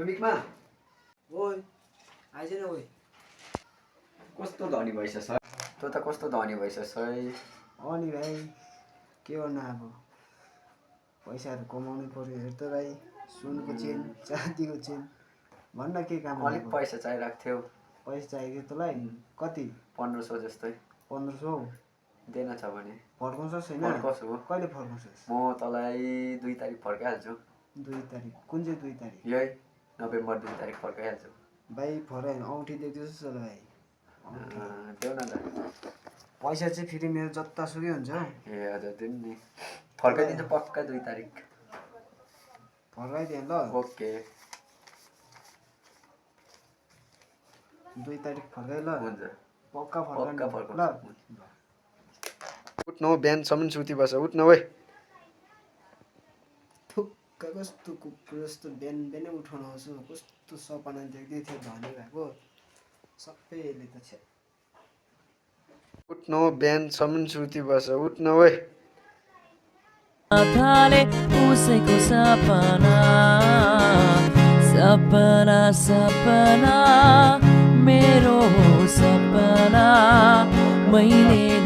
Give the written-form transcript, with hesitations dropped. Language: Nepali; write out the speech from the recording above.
ओइ मिकमा ओइ आइज न ओइ कस्तो धनी भइस सर तँ त कस्तो धनी भइस है नि भाइ के गर्नु अब पैसाहरू कमाउनु पर्यो हेर त भाइ सुनको चेन चाँदीको चेन भन्न के काम अलिक पैसा चाहिरहेको थियो पैसा चाहिएको तँलाई कति 1500 जस्तै 1500 देन छ भने फर्काउँछस् छैन फर्काउँछु कहिले फर्काउँछस् म तँलाई 2 तारिक फर्काइहाल्छु 2 तारिक कुन चाहिँ 2 तारिक यही नोभेम्बर 2 तारिक फर्काइहाल्छु भाइ फर्काएन औँठी देख्दैछस् चल भाइ देऊ न त पैसा चाहिँ फेरि मेरो जतासुकै हुन्छ ए हजुर दिनु नि फर्काइदिन्छु पक्का 2 तारिक फर्काइदिएँ ल ओके 2 तारिक फर्काइ ल हुन्छ पक्का पक्का फर्काउनु ल उठ्न हो बिहानसम्म सुती बस उठ्न ओइ थुक्क कस्तो कुकुर जस्तो बिहान बिहानै उठाउनु आउँछु कस्तो सपना देख्दै थियो धनी भएको सबैले त छे उठ्न हो बिहानसम्म सुती बस उठ्न ओइ थाले उसैको सपना सपना सपना मेरो सपना मैले